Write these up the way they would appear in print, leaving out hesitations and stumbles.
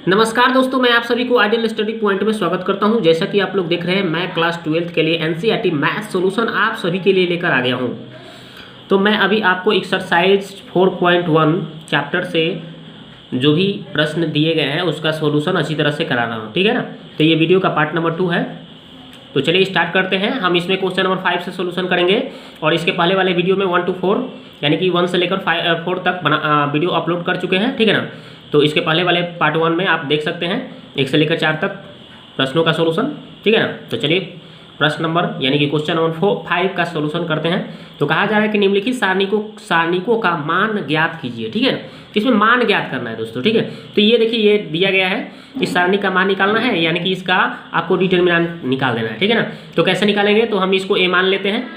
नमस्कार दोस्तों, मैं आप सभी को आइडियल स्टडी पॉइंट में स्वागत करता हूं। जैसा कि आप लोग देख रहे हैं, मैं क्लास 12th के लिए एनसीईआरटी मैथ सॉल्यूशन आप सभी के लिए लेकर आ गया हूं। तो मैं अभी आपको एक्सरसाइज 4.1 चैप्टर से जो भी प्रश्न दिए गए हैं उसका सॉल्यूशन अच्छी तरह से करा रहा हूँ, ठीक है ना। तो ये वीडियो का पार्ट नंबर 2 है। तो चलिए स्टार्ट करते हैं। हम इसमें क्वेश्चन नंबर 5 से सॉल्यूशन करेंगे और इसके पहले वाले वीडियो में 1 to 4 यानी कि 1 से लेकर 4 तक वीडियो अपलोड कर चुके हैं, ठीक है ना। तो इसके पहले वाले पार्ट 1 में आप देख सकते हैं 1 से लेकर 4 तक प्रश्नों का सॉल्यूशन, ठीक है ना। तो चलिए प्रश्न नंबर यानी कि क्वेश्चन नंबर 5 का सॉल्यूशन करते हैं। तो कहा जा रहा है कि निम्नलिखित सारणिकों का मान ज्ञात कीजिए, ठीक है। इसमें मान ज्ञात करना है दोस्तों, ठीक है। तो ये देखिए, ये दिया गया है, इस सारणी का मान निकालना है, यानी कि इसका आपको डिटरमिनेंट निकाल देना है, ठीक है ना। तो कैसे निकालेंगे, तो हम इसको ए मान लेते हैं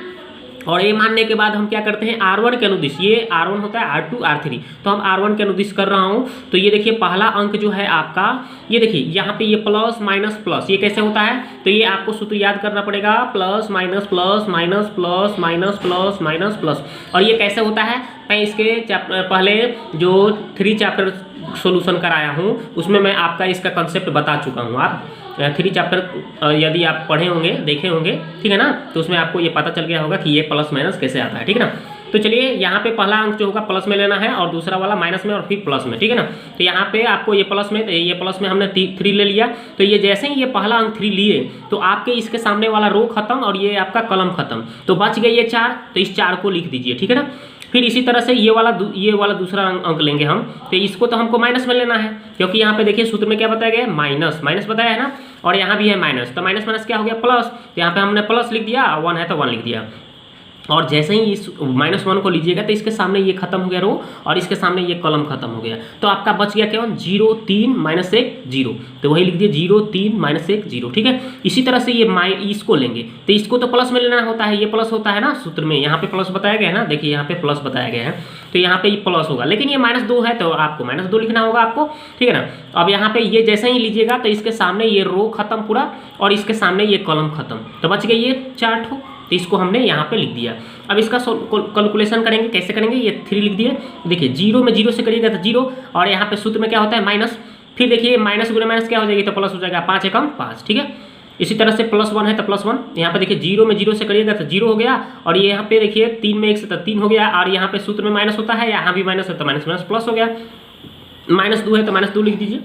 और ए मानने के बाद हम क्या करते हैं, R1 के अनुदिश, ये R1 होता है, R2 R3, तो हम R1 के अनुदिश कर रहा हूँ। तो ये देखिए पहला अंक जो है आपका, ये देखिए यहाँ पे ये प्लस माइनस प्लस, ये कैसे होता है, तो ये आपको सूत्र याद करना पड़ेगा, plus minus plus minus plus minus plus minus plus. और ये कैसे होता है, मैं इसके पहले जो 3 चैप्टर सॉल्यूशन कराया हूँ उसमें मैं आपका इसका कंसेप्ट बता चुका हूँ। आप 3 चैप्टर यदि आप पढ़े होंगे, देखे होंगे, ठीक है ना, तो उसमें आपको ये पता चल गया होगा कि ये प्लस माइनस कैसे आता है, ठीक है ना। तो चलिए यहाँ पे पहला अंक जो होगा प्लस में लेना है और दूसरा वाला माइनस में और फिर प्लस में, ठीक है ना। तो यहाँ पे आपको ये प्लस में हमने 3 ले लिया। तो ये जैसे ही ये पहला अंक 3 लिए तो आपके इसके सामने वाला रो खत्म और ये आपका कलम खत्म, तो बच गए ये 4, तो इस 4 को लिख दीजिए, ठीक है ना। फिर इसी तरह से ये वाला दूसरा अंक लेंगे हम, तो इसको तो हमको माइनस में लेना है, क्योंकि यहाँ पे देखिए सूत्र में क्या बताया गया है, माइनस माइनस बताया है ना, और यहाँ भी है माइनस, तो माइनस माइनस क्या हो गया, प्लस। तो यहाँ पे हमने प्लस लिख दिया, 1 है तो 1 लिख दिया। और जैसे ही इस -1 को लीजिएगा तो इसके सामने ये खत्म हो गया रो और इसके सामने ये कॉलम खत्म हो गया, तो आपका बच गया केवल 0 3 -1 0, तो वही लिख दिए 0 3 -1 0, ठीक है। इसी तरह से ये इसको लेंगे, तो इसको तो प्लस में लेना होता है, ये प्लस होता है ना सूत्र में, यहाँ पे प्लस बताया गया है ना, देखिए यहाँ पे प्लस बताया गया है, तो यहाँ पे ये प्लस होगा, लेकिन ये -2 है तो आपको -2 लिखना होगा आपको, ठीक है ना। अब यहाँ पे ये जैसे ही लीजिएगा तो इसके सामने ये रो खत्म पूरा और इसके सामने ये कॉलम खत्म, तो बच गए ये 4 ठो, तो इसको हमने यहाँ पे लिख दिया। अब इसका कैलकुलेशन करेंगे, कैसे करेंगे, ये 3 लिख दिए। देखिए 0 में 0 से करिएगा तो 0, और यहाँ पे सूत्र में क्या होता है माइनस, फिर देखिए माइनस गुणे माइनस क्या हो जाएगी, तो प्लस हो जाएगा, 5 एकम 5, ठीक है। इसी तरह से +1 है तो +1, यहाँ पे देखिए 0 में 0 से करिएगा तो 0 हो गया, और ये यहाँ पे देखिए 3 में 1 से तो 3 हो गया, और यहाँ पे सूत्र में माइनस होता है, यहाँ भी माइनस है तो माइनस माइनस प्लस हो गया, -2 है तो -2 लिख दीजिए,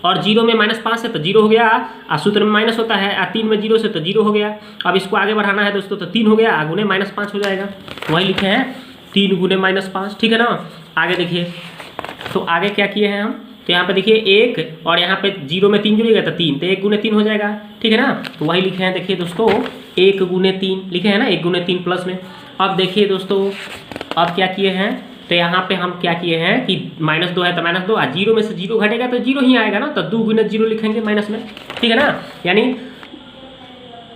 और 0 में -5 है तो 0 हो गया, और सूत्र में माइनस होता है, 3 में 0 से तो 0 हो गया। अब इसको आगे बढ़ाना है दोस्तों, तो 3 हो गया, गुने -5 हो जाएगा, वही लिखे हैं 3 गुने -5, ठीक है ना। आगे देखिए, तो आगे क्या किए हैं हम, तो यहाँ पे देखिए 1 और यहाँ पे 0 में 3 जुड़ेगा तो 3, तो 1 गुने 3 हो जाएगा, ठीक है ना। तो वही लिखे हैं, देखिए दोस्तों 1 गुने 3 लिखे हैं ना, 1 गुने 3 प्लस में। अब देखिए दोस्तों, अब क्या किए हैं, तो यहाँ पे हम क्या किए हैं कि -2 है तो -2, और 0 में से 0 घटेगा तो 0 ही आएगा ना, तो 2 गुने 0 लिखेंगे माइनस में, ठीक है ना, यानी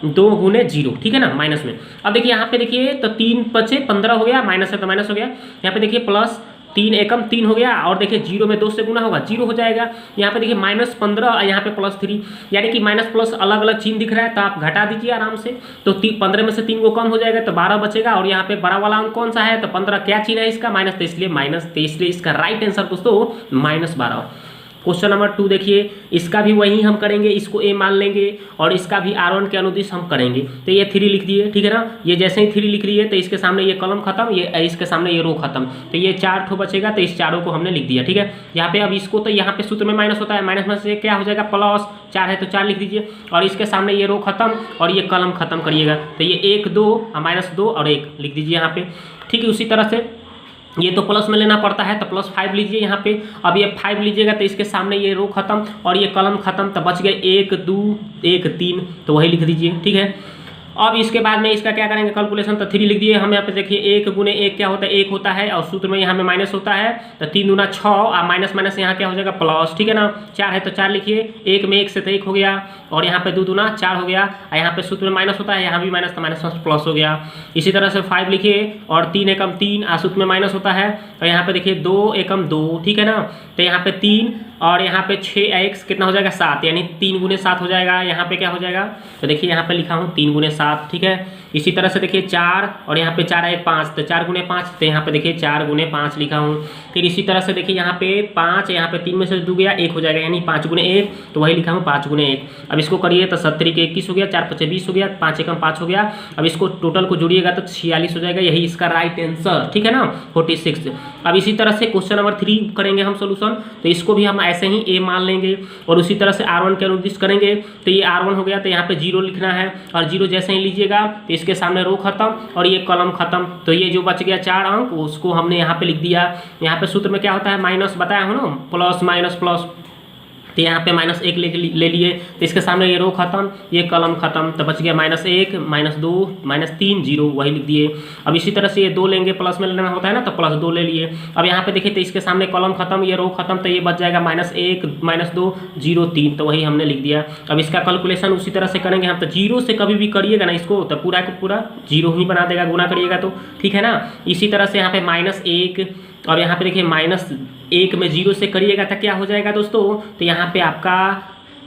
2 गुने 0, ठीक है ना, माइनस में। अब देखिए यहाँ पे देखिए, तो 3 बचे 15 हो गया, माइनस है तो माइनस हो गया, यहाँ पे देखिए प्लस 3 एकम 3 हो गया, और देखिए 0 में 2 से गुना होगा 0 हो जाएगा, यहाँ पे देखिए -15 और यहाँ पे +3, यानी कि माइनस प्लस अलग अलग चिन्ह दिख रहा है, तो आप घटा दीजिए आराम से, तो 15 में से 3 को कम हो जाएगा तो 12 बचेगा, और यहाँ पे बड़ा वाला अंक कौन सा है, तो 15 क्या चिन्ह है इसका, माइनस, तो इसलिए माइनस, तो इसलिए इसका राइट आंसर दोस्तों -12। क्वेश्चन नंबर 2 देखिए, इसका भी वही हम करेंगे, इसको ए मान लेंगे और इसका भी R1 के अनुदिश हम करेंगे, तो ये 3 लिख दिए, ठीक है ना। ये जैसे ही 3 लिख लिए तो इसके सामने ये कॉलम खत्म, ये इसके सामने ये रो खत्म, तो ये 4 ठो बचेगा, तो इस चारों को हमने लिख दिया, ठीक है। यहाँ पे अब इसको, तो यहाँ पे सूत्र में माइनस होता है, माइनस में से क्या हो जाएगा, प्लस, 4 है तो 4 लिख दीजिए, और इसके सामने ये रो खत्म और ये कॉलम खत्म करिएगा, तो ये 1 2 -2 और 1 लिख दीजिए यहाँ पे, ठीक है। उसी तरह से ये तो प्लस में लेना पड़ता है, तो +5 लीजिए यहाँ पे। अब ये 5 लीजिएगा तो इसके सामने ये रो खत्म और ये कॉलम खत्म, तो बच गए 1 2 1 3, तो वही लिख दीजिए, ठीक है। अब इसके बाद में इसका क्या करेंगे कैलकुलेशन, तो 3 लिख दिए हम यहाँ पे। देखिए 1 गुने 1 क्या होता है, 1 होता है, और सूत्र में यहाँ में माइनस होता है, तो 3 दूना 6, और माइनस माइनस यहाँ क्या हो जाएगा, प्लस, ठीक है ना। 4 है तो 4 लिखिए, 1 में 1 से तो 1 हो गया, और यहाँ पे 2 दूना 4 हो गया, और यहाँ पे सूत्र में माइनस होता है, यहाँ भी माइनस, तो माइनस प्लस हो गया। इसी तरह से 5 लिखिए, और 3 एकम 3, सूत्र में माइनस होता है, और यहाँ पे देखिए 2 एकम 2, ठीक है ना। तो यहाँ पे 3 और यहाँ पे 6x कितना हो जाएगा, 7, यानी 3 गुने 7 हो जाएगा। यहाँ पे क्या हो जाएगा, तो देखिए यहाँ पे लिखा हूँ 3 गुने 7, ठीक है। इसी तरह से देखिए 4 और यहाँ पे 4 1 5, तो 4 गुने 5, तो यहाँ पे देखिए 4 गुने 5 लिखा हूँ। फिर इसी तरह से देखिए यहाँ पे 5, यहाँ पे 3 में से 2 गया 1 हो जाएगा, यानी 5 गुने 1, तो वही लिखा हूँ 5 गुने 1। अब इसको करिए तो 70 के 21 हो गया, 4 5 20 हो गया, 5 एकम 5 हो गया। अब इसको टोटल को जोड़िएगा तो 46 हो जाएगा, यही इसका राइट आंसर, ठीक है ना, 46। अब इसी तरह से क्वेश्चन नंबर 3 करेंगे हम सोल्यूशन, तो इसको भी हम ऐसे ही ए मान लेंगे और उसी तरह से R1 के अनुदिश करेंगे। तो ये R1 हो गया, तो यहाँ पे 0 लिखना है और 0 जैसे ही लीजिएगा तो इसके सामने रो खत्म और ये कॉलम खत्म। तो ये जो बच गया 4 अंक उसको हमने यहाँ पे लिख दिया। यहाँ पे सूत्र में क्या होता है, माइनस बताया हूँ ना, प्लस माइनस प्लस, तो यहाँ पे -1 ले लिए, तो इसके सामने ये रो खत्म, ये कॉलम खत्म, तो बच गया -1 -2 -3 0, वही लिख दिए। अब इसी तरह से ये 2 लेंगे, प्लस में लेना होता है ना, तो +2 ले लिए। अब यहाँ पे देखिए तो इसके सामने कॉलम खत्म, ये रो खत्म, तो ये बच जाएगा -1 -2 0 3, तो वही हमने लिख दिया। अब इसका कैलकुलेशन उसी तरह से करेंगे हम, तो 0 से कभी भी करिएगा ना इसको तो पूरा का पूरा 0 ही बना देगा, गुना करिएगा तो, ठीक है ना। इसी तरह से यहाँ पे -1 और यहाँ पे देखिए -1 में 0 से करिएगा तो क्या हो जाएगा दोस्तों, तो यहाँ पे आपका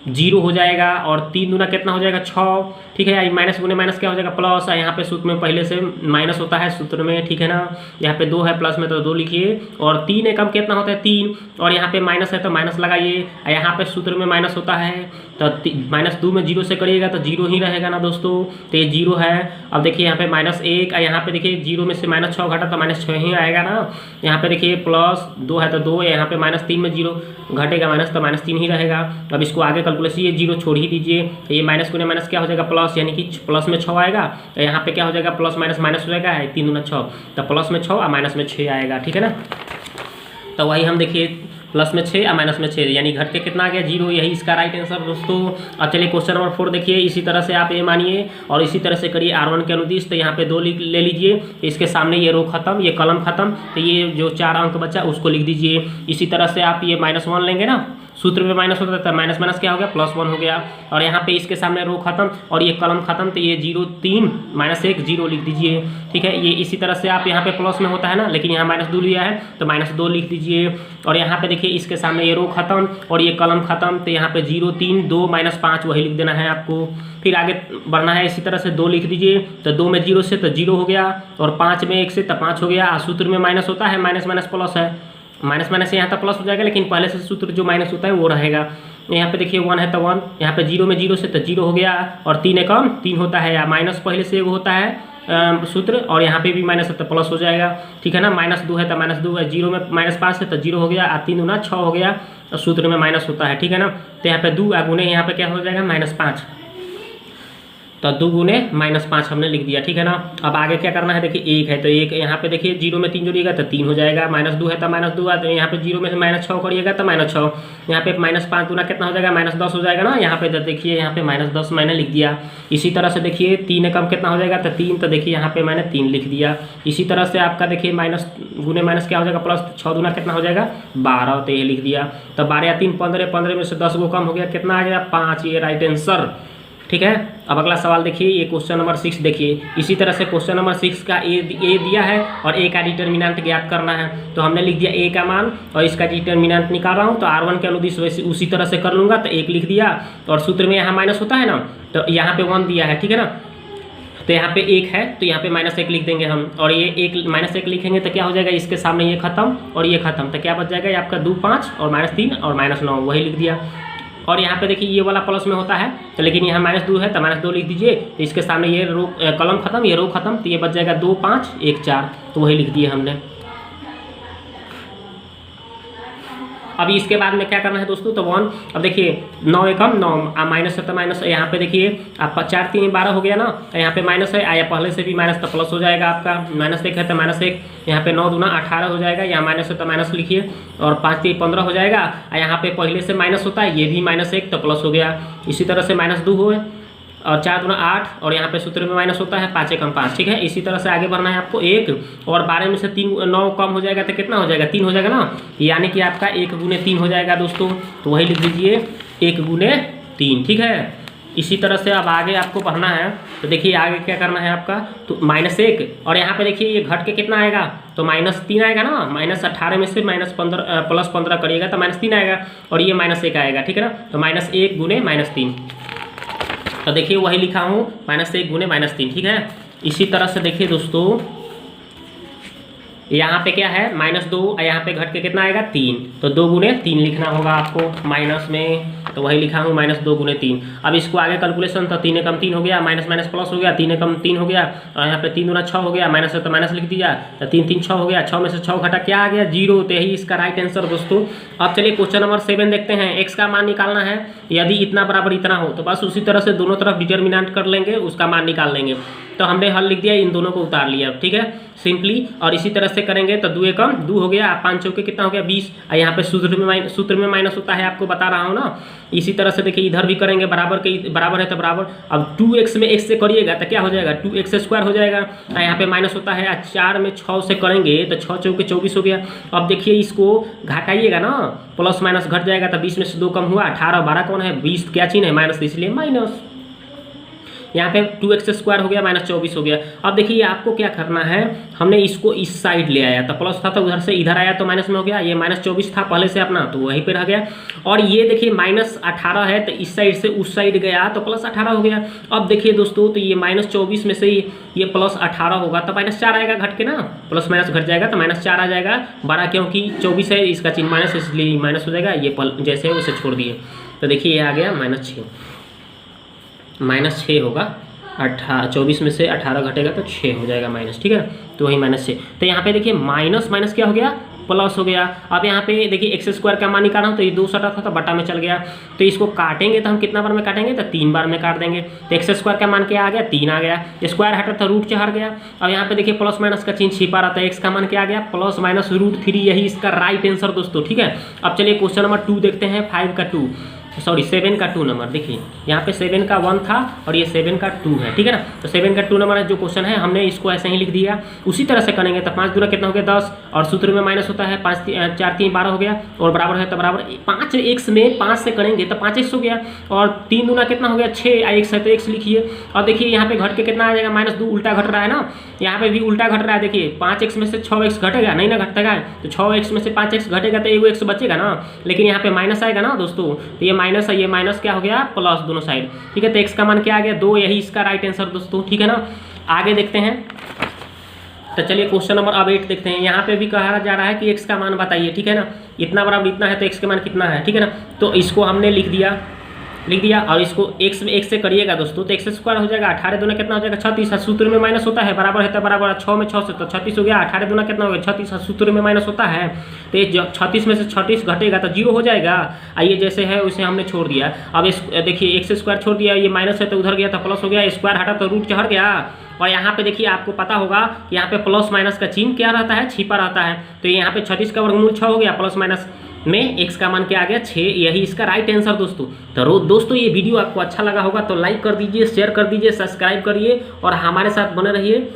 0 हो जाएगा और 3 दूना कितना हो जाएगा 6, ठीक है। माइनस गुने माइनस क्या हो जाएगा प्लस, यहाँ पे सूत्र में पहले से माइनस होता है सूत्र में, ठीक है ना। यहाँ पे 2 है प्लस में तो 2 लिखिए और 3 एकम कितना होता है 3, और यहाँ पे माइनस है तो माइनस लगाइए, यहाँ पे सूत्र में माइनस होता है तो -2 में 0 से करिएगा तो 0 ही रहेगा ना दोस्तों, तो ये 0 है। अब देखिए यहाँ पे -1, यहाँ पे देखिए 0 में से -6 घटा तो -6 ही आएगा ना। यहाँ पे देखिए +2 है तो 2, यहाँ पे -3 में 0 घटेगा माइनस तो -3 ही रहेगा। अब इसको आगे कैलकुलेशन, ये 0 छोड़ ही दीजिए, तो ये माइनस गुने माइनस क्या हो जाएगा प्लस, यानी कि प्लस में 6 आएगा, तो यहाँ पे क्या हो जाएगा प्लस माइनस माइनस हो जाएगा, 3 दूना 6, तो प्लस में 6 और माइनस में 6 आएगा, ठीक है ना। तो वही हम देखिए प्लस में 6 और माइनस में 6, यानी घट के कितना आ गया 0, यही इसका राइट आंसर दोस्तों। अब चलिए क्वेश्चन नंबर 4 देखिए, इसी तरह से आप ये मानिए और इसी तरह से करिए R1 के अनुदिश, तो यहाँ पे 2 ले लीजिए, इसके सामने ये रो खत्म, ये कॉलम खत्म, तो ये जो 4 अंक बचा उसको लिख दीजिए। इसी तरह से आप ये -1 लेंगे ना, सूत्र में माइनस होता था, माइनस माइनस क्या हो गया +1 हो गया, और यहाँ पे इसके सामने रो खत्म और ये कॉलम खत्म, तो ये 0 3 -1 0 लिख दीजिए, ठीक है। ये इसी तरह से आप यहाँ पे प्लस में होता है ना, लेकिन यहाँ -2 लिया है तो -2 लिख दीजिए, और यहाँ पे देखिए इसके सामने ये रो खत्म और ये कॉलम खत्म, तो यहाँ पे 0 3 2 -5 वही लिख देना है आपको। फिर आगे बढ़ना है, इसी तरह से 2 लिख दीजिए, तो 2 में 0 से तो 0 हो गया, और 5 में 1 से तो 5 हो गया। सूत्र में माइनस होता है, माइनस माइनस प्लस है, माइनस माइनस से यहाँ तक प्लस हो जाएगा, लेकिन पहले से सूत्र जो माइनस होता है वो रहेगा। यहाँ पे देखिए 1 है तो 1, यहाँ पे 0 में 0 से तो 0 हो गया, और 3 एकम 3 होता है, या माइनस पहले से एगो होता है सूत्र, और यहाँ पे भी माइनस है तो प्लस हो जाएगा, ठीक है ना। -2 है तो -2 है, 0 में -5 है तो 0 हो गया, 3 दूना 6 हो गया, और सूत्र में माइनस होता है, ठीक है ना। तो यहाँ पे 2 गुने यहाँ पे क्या हो जाएगा -5, तो 2 गुने -5 हमने लिख दिया, ठीक है ना। अब आगे क्या करना है, देखिए 1 है तो 1, यहाँ पे देखिए 0 में 3 जोड़िएगा तो 3 हो जाएगा, -2 है तो -2 है, तो यहाँ पे 0 में से -6 करिएगा तो -6, यहाँ पे -5 दूना कितना हो जाएगा -10 हो जाएगा ना। यहाँ पे देखिए यहाँ पे -10 मैंने लिख दिया। इसी तरह से देखिए 3 एकम कितना हो जाएगा तो 3, तो देखिए यहाँ पे मैंने 3 लिख दिया। इसी तरह से आपका देखिए माइनस गुने माइनस क्या हो जाएगा प्लस, 6 दूना कितना हो जाएगा 12, तो ये लिख दिया। तो 12 या 3 15, 15 में से 10 को कम हो गया, कितना आ गया 5, ये राइट आंसर, ठीक है। अब अगला सवाल देखिए, ये क्वेश्चन नंबर 6 देखिए। इसी तरह से क्वेश्चन नंबर 6 का ए दिया है और ए का डिटर्मिनेंट ज्ञात करना है, तो हमने लिख दिया ए का मान और इसका डिटर्मिनेंट निकाल रहा हूँ। तो R1 के अनुदिश वैसे उसी तरह से कर लूँगा, तो 1 लिख दिया, और सूत्र में यहाँ माइनस होता है ना, तो यहाँ पे 1 दिया है, ठीक है ना। तो यहाँ पे 1 है तो यहाँ पे -1 लिख देंगे हम, और ये -1 लिखेंगे तो क्या हो जाएगा, इसके सामने ये खत्म और ये खत्म, तो क्या बच जाएगा, ये आपका 2 5 और -3 और -9 वही लिख दिया। और यहाँ पे देखिए ये वाला प्लस में होता है, तो लेकिन यहाँ -2 है तो -2 लिख दीजिए, तो इसके सामने ये रो कॉलम खत्म, ये रो खत्म, तो ये बच जाएगा 2 5 1 4, तो वही लिख दिए हमने। अभी इसके बाद में क्या करना है दोस्तों, तो 1, अब देखिए 9 एकम 9 माइनस है तो माइनस, यहाँ पे देखिए आपका 4 3 12 हो गया ना, यहाँ पे माइनस है, आया पहले से भी माइनस तो प्लस हो जाएगा आपका, -1 है तो -1, यहाँ पे 9 दूना 18 हो जाएगा, यहाँ माइनस है तो माइनस लिखिए, और 5 3 15 हो जाएगा, यहाँ पे पहले से माइनस होता है, ये भी -1 तो प्लस हो गया। इसी तरह से -2 हुए, और 4 दूना 8, और यहाँ पे सूत्र में माइनस होता है, 5 एकम 5, ठीक है। इसी तरह से आगे बढ़ना है आपको 1, और 12 में से 9 कम हो जाएगा तो कितना हो जाएगा 3 हो जाएगा ना, यानी कि आपका 1 गुने 3 हो जाएगा दोस्तों, तो वही लिख दीजिए 1 गुने 3, ठीक है। इसी तरह से अब आगे आपको बढ़ना है, तो देखिए आगे क्या करना है आपका, तो -1, और यहाँ पे देखिए ये घट के कितना आएगा, तो -3 आएगा ना, -18 में से +15 करिएगा तो -3 आएगा, और ये -1 आएगा, ठीक है ना। तो -1 गुने -3, तो देखिए वही लिखा हूँ, -1 गुने -3, ठीक है। इसी तरह से देखिए दोस्तों, यहाँ पे क्या है -2 और यहाँ पे घट के कितना आएगा 3, तो 2 गुने 3 लिखना होगा आपको माइनस में, तो वही लिखा हूँ -2 गुने 3। अब इसको आगे कैलकुलेशन, तो 3 एकम 3 हो गया, माइनस माइनस प्लस हो गया, 3 एकम 3 हो गया, और यहाँ पे 3 दूना 6 हो गया, माइनस है तो माइनस लिख दिया, तो 3 3 6 हो गया, 6 में से 6 घटा क्या आ गया 0, तो यही इसका राइट आंसर दोस्तों। अब चलिए क्वेश्चन नंबर 7 देखते हैं। एक्स का मान निकालना है, यदि इतना बराबर इतना हो तो बस उसी तरह से दोनों तरफ डिटर्मिनेंट कर लेंगे, उसका मान निकाल लेंगे। तो हमने हल लिख दिया, इन दोनों को उतार लिया, ठीक है सिंपली। और इसी तरह से करेंगे तो 2 एकम 2 हो गया, 5 चौके कितना हो गया 20, और यहाँ पे सूत्र में माइनस होता है, आपको बता रहा हूँ ना। इसी तरह से देखिए इधर भी करेंगे, बराबर है तो बराबर। अब 2x में x से करिएगा तो क्या हो जाएगा 2x² हो जाएगा, और यहाँ पे माइनस होता है, 4 में 6 से करेंगे तो 6 चौके 24 हो गया। अब देखिए इसको घटाइएगा ना, प्लस माइनस घट जाएगा, तो 20 में से 2 कम हुआ, 18 12 कौन है 20, क्या चिन्ह है माइनस, इसलिए माइनस। यहाँ पे 2x² हो गया, -24 हो गया। अब देखिए आपको क्या करना है, हमने इसको इस साइड ले आया, तो प्लस था तो उधर से इधर आया तो माइनस में हो गया, ये -24 था पहले से अपना, तो वहीं पे रह गया। और ये देखिए -18 है, तो इस साइड से उस साइड गया तो +18 हो गया। अब देखिए दोस्तों, तो ये -24 में से ये +18 होगा तो -4 आएगा घट के ना, प्लस माइनस घट जाएगा तो -4 आ जाएगा। 12 क्योंकि 24 है, इसका चिन्ह माइनस, इसलिए माइनस हो जाएगा, ये जैसे है उसे छोड़ दिए, तो देखिए ये आ गया -6 होगा। 24 में से 18 घटेगा तो 6 हो जाएगा माइनस, ठीक है, तो वही -6। तो यहाँ पे देखिए माइनस माइनस क्या हो गया प्लस हो गया। अब यहाँ पे देखिए x² का मान निकालना, तो ये 2 सटा था तो बटा में चल गया, तो इसको काटेंगे तो हम कितना बार में काटेंगे, तो 3 बार में काट देंगे। तो x² का मान क्या आ गया 3 आ गया, स्क्वायर हटा तो रूट 4 गया। अब यहाँ पे देखिए प्लस माइनस का चिन्ह छिपा रहता है, x का मान क्या आ गया +-√3, यही इसका राइट आंसर दोस्तों, ठीक है। अब चलिए क्वेश्चन नंबर 2 देखते हैं, 7 का 2 नंबर। देखिए यहाँ पे 7 का 1 था और ये 7 का 2 है, ठीक है ना। तो 7 का 2 नंबर जो क्वेश्चन है, हमने इसको ऐसे ही लिख दिया। उसी तरह से करेंगे तो 5 दूना कितना हो गया 10, और सूत्र में माइनस होता है, 5 4 3 12 हो गया, और बराबर है तो बराबर 5x में 5 से करेंगे तो 5x हो गया, और 3 दूना कितना हो गया 6, x है तो x लिखिए। और देखिए यहाँ पे घट के कितना आ जाएगा -2, उल्टा घट रहा है ना, यहाँ पे भी उल्टा घट रहा है। देखिए 5x में से 6x घटेगा, नहीं ना घटेगा, तो 6x में से 5x घटेगा तो एगो x बचेगा ना, लेकिन यहाँ पे माइनस आएगा ना दोस्तों, तो ये माइनस है, ये माइनस क्या हो गया प्लस दोनों साइड, ठीक है। तो x का मान क्या आ गया 2, यही इसका राइट आंसर दोस्तों, ठीक है ना। आगे देखते हैं, तो चलिए क्वेश्चन नंबर अब 8 देखते हैं। यहाँ पे भी कहा जा रहा है कि x का मान बताइए, ठीक है ना। इतना बराबर इतना है तो x का मान कितना है, ठीक है ना। तो इसको हमने लिख दिया, और इसको x में 1 से करिएगा दोस्तों तो x² हो जाएगा, 18 दूना कितना हो जाएगा 36, सूत्र में माइनस होता है, बराबर है तो बराबर 6 में 6 से तो 36 हो गया, 18 दूना कितना हो गया 36, सूत्र में माइनस होता है, तो ये 36 में से 36 घटेगा तो 0 हो जाएगा। आइए जैसे है उसे हमने छोड़ दिया। अब इस देखिए x² छोड़ दिया, ये माइनस है तो उधर गया तो प्लस हो गया, स्क्वायर हटा तो रूट 4 गया। और यहाँ पे देखिए आपको पता होगा यहाँ पे प्लस माइनस का चिन्ह क्या रहता है, छिपा रहता है, तो यहाँ पे 36 का वर्गमूल 6 हो गया, प्लस माइनस में x का मान क्या आ गया 6, यही इसका राइट आंसर दोस्तों। तो दोस्तों ये वीडियो आपको अच्छा लगा होगा तो लाइक कर दीजिए, शेयर कर दीजिए, सब्सक्राइब करिए और हमारे साथ बने रहिए।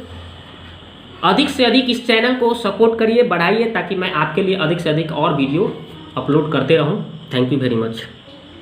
अधिक से अधिक इस चैनल को सपोर्ट करिए, बढ़ाइए, ताकि मैं आपके लिए अधिक से अधिक और वीडियो अपलोड करते रहूं। Thank you very much.